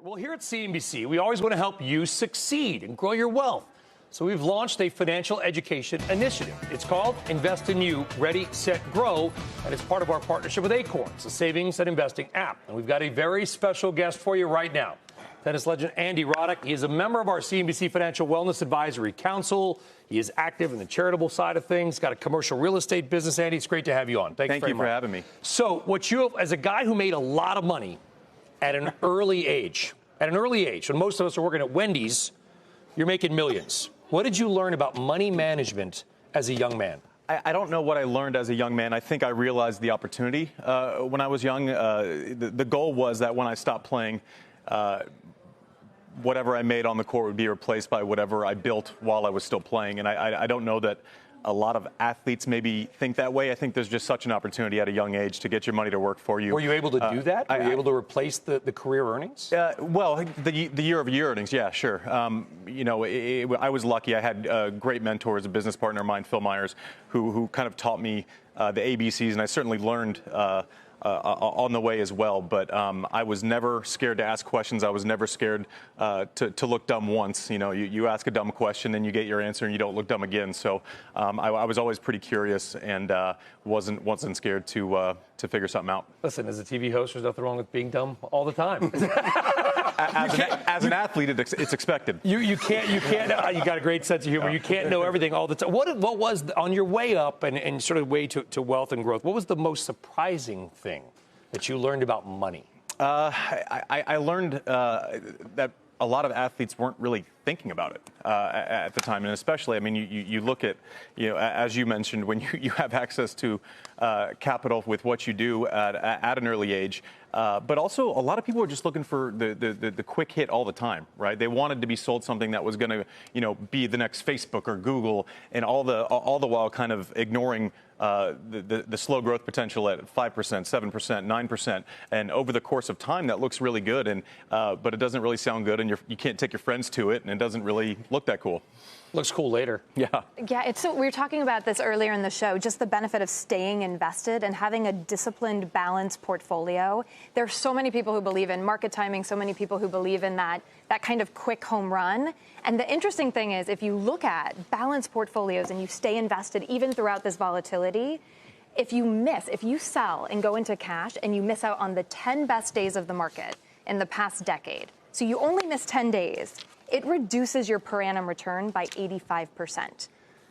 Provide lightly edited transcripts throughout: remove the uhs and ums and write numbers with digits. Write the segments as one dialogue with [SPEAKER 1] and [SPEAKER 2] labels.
[SPEAKER 1] Well, here at CNBC, we always want to help you succeed and grow your wealth. So we've launched a financial education initiative. It's called Invest in You, Ready, Set, Grow, and it's part of our partnership with Acorns, a savings and investing app. And we've got a very special guest for you right now. Tennis legend Andy Roddick. He is a member of our CNBC Financial Wellness Advisory Council. He is active in the charitable side of things. Got a commercial real estate business. Andy, it's great to have you on.
[SPEAKER 2] Thank you for having me.
[SPEAKER 1] So what you, as a guy who made a lot of money at an early age, when most of us are working at Wendy's, you're making millions. What did you learn about money management as a young man?
[SPEAKER 2] I don't know what I learned as a young man. I think I realized the opportunity when I was young. The goal was that when I stopped playing, whatever I made on the court would be replaced by whatever I built while I was still playing. And I don't know that a lot of athletes maybe think that way. I think there's just such an opportunity at a young age to get your money to work for you.
[SPEAKER 1] Were you able to do that? Were you able to replace the career earnings?
[SPEAKER 2] Well, the year-over-year earnings, yeah, sure. I was lucky. I had great mentors, a business partner of mine, Phil Myers, who kind of taught me the ABCs, and I certainly learned on the way as well. But I was never scared to ask questions. I was never scared to look dumb once. You ask a dumb question and you get your answer and you don't look dumb again. So I was always pretty curious and wasn't scared to figure something out.
[SPEAKER 1] Listen, as a TV host, there's nothing wrong with being dumb all the time.
[SPEAKER 2] As an athlete, it's expected.
[SPEAKER 1] You can't. You got a great sense of humor. You can't know everything all the time. What was on your way up and sort of way to wealth and growth? What was the most surprising thing that you learned about money?
[SPEAKER 2] I learned that a lot of athletes weren't really thinking about it at the time, and especially, I mean, you look at, as you mentioned, when you have access to capital with what you do at an early age, but also a lot of people are just looking for the quick hit all the time, right? They wanted to be sold something that was going to, be the next Facebook or Google, and all the while kind of ignoring the slow growth potential at 5%, 7%, 9%, and over the course of time, that looks really good, and but it doesn't really sound good, and you can't take your friends to it, and it doesn't really look that cool.
[SPEAKER 1] Looks cool later.
[SPEAKER 3] Yeah, we were talking about this earlier in the show, just the benefit of staying invested and having a disciplined, balanced portfolio. There are so many people who believe in market timing, so many people who believe in that kind of quick home run. And the interesting thing is, if you look at balanced portfolios and you stay invested even throughout this volatility, if you sell and go into cash and you miss out on the 10 best days of the market in the past decade, so you only miss 10 days, it reduces your per annum return by 85%.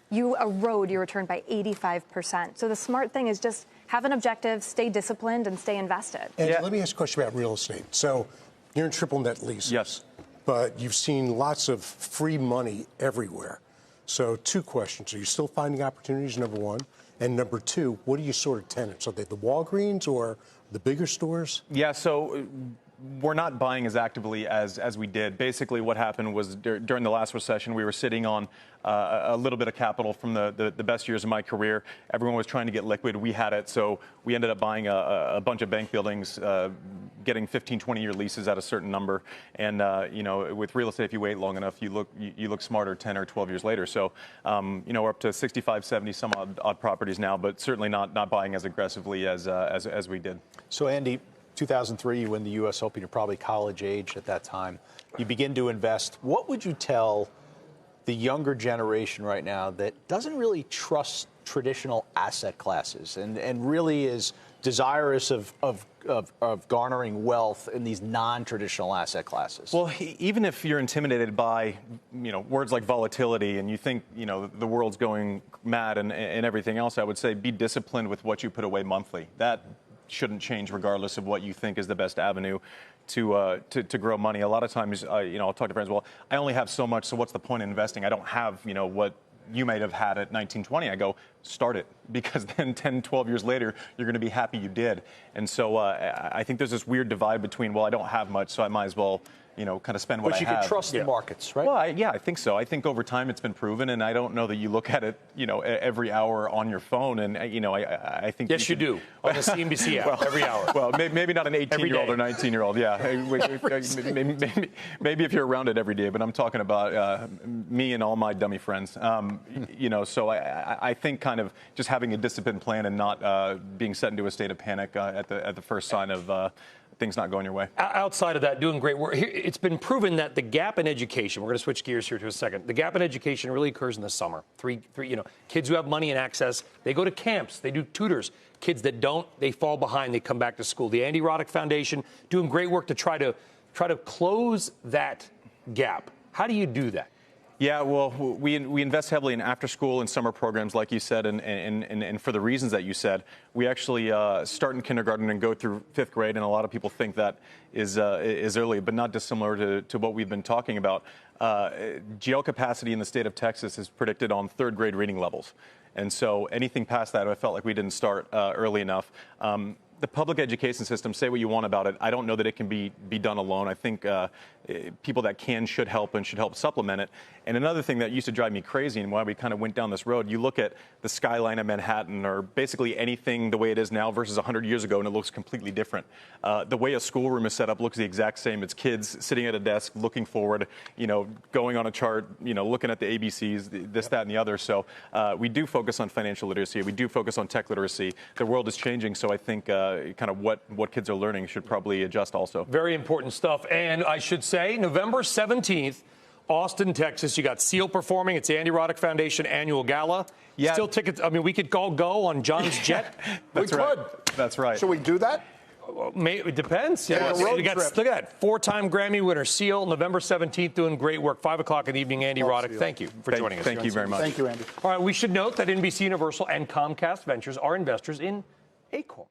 [SPEAKER 3] You erode your return by 85%. So the smart thing is just have an objective, stay disciplined, and stay invested.
[SPEAKER 4] And let me ask a question about real estate. So you're in triple net leases.
[SPEAKER 2] Yes.
[SPEAKER 4] But you've seen lots of free money everywhere. So two questions. Are you still finding opportunities, number one? And number two, what are you sort of tenants? Are they the Walgreens or the bigger stores?
[SPEAKER 2] Yeah, so we're not buying as actively as we did. Basically, what happened was during the last recession, we were sitting on a little bit of capital from the best years of my career. Everyone was trying to get liquid. We had it, so we ended up buying a bunch of bank buildings, getting 15, 20-year leases at a certain number. And with real estate, if you wait long enough, you look smarter 10 or 12 years later. So we're up to 65, 70 some odd properties now, but certainly not buying as aggressively as we did.
[SPEAKER 5] So Andy, 2003, you win the U.S. Open. You're probably college age at that time. You begin to invest. What would you tell the younger generation right now that doesn't really trust traditional asset classes and really is desirous of garnering wealth in these non-traditional asset classes?
[SPEAKER 2] Well, even if you're intimidated by, words like volatility and you think, the world's going mad and everything else, I would say be disciplined with what you put away monthly. That shouldn't change regardless of what you think is the best avenue to grow money. A lot of times, I'll talk to friends, well, I only have so much, so what's the point in investing? I don't have, what you might have had at 1920. I go, start it, because then 10, 12 years later, you're going to be happy you did. And so I think there's this weird divide between, well, I don't have much, so I might as well, kind of spend what I have.
[SPEAKER 5] But you can trust the markets, right?
[SPEAKER 2] Well, I think so. I think over time it's been proven, and I don't know that you look at it, every hour on your phone. And, I think...
[SPEAKER 1] Yes, you do. On the CNBC app, every hour.
[SPEAKER 2] Well, maybe not an 18-year-old or 19-year-old, yeah. Maybe if you're around it every day, but I'm talking about me and all my dummy friends. So I think kind of just having a disciplined plan and not being set into a state of panic at the first sign of things not going your way.
[SPEAKER 1] Outside of that, doing great work. It's been proven that the gap in education, we're going to switch gears here to a second. The gap in education really occurs in the summer. Kids who have money and access, they go to camps, they do tutors. Kids that don't, they fall behind, they come back to school. The Andy Roddick Foundation doing great work to try to close that gap. How do you do that?
[SPEAKER 2] Yeah, well, we invest heavily in after-school and summer programs, like you said, and for the reasons that you said. We actually start in kindergarten and go through 5th grade, and a lot of people think that is early, but not dissimilar to what we've been talking about. GL capacity in the state of Texas is predicted on 3rd grade reading levels. And so anything past that, I felt like we didn't start early enough. The public education system, say what you want about it, I don't know that it can be done alone. I think people that should help and should help supplement it. And another thing that used to drive me crazy and why we kind of went down this road, you look at the skyline of Manhattan or basically anything the way it is now versus 100 years ago, and it looks completely different. The way a schoolroom is set up looks the exact same. It's kids sitting at a desk, looking forward, going on a chart, looking at the ABCs, this, that, and the other. So we do focus on financial literacy. We do focus on tech literacy. The world is changing, so I think kind of what kids are learning should probably adjust also.
[SPEAKER 1] Very important stuff. And I should say, November 17th, Austin, Texas. You got SEAL performing. It's the Andy Roddick Foundation annual gala. Yeah. Still tickets. I mean, we could all go on John's jet.
[SPEAKER 2] That's
[SPEAKER 6] we
[SPEAKER 2] right.
[SPEAKER 6] could.
[SPEAKER 2] That's right.
[SPEAKER 6] Should we do that?
[SPEAKER 1] It depends.
[SPEAKER 6] Yeah,
[SPEAKER 1] Look at that. 4-time Grammy winner, SEAL, November 17th, doing great work. 5 o'clock in the evening, Andy Roddick. Thank you for joining us.
[SPEAKER 2] Thank you very much.
[SPEAKER 6] Thank you, Andy.
[SPEAKER 1] All right, we should note that NBC Universal and Comcast Ventures are investors in Acorn.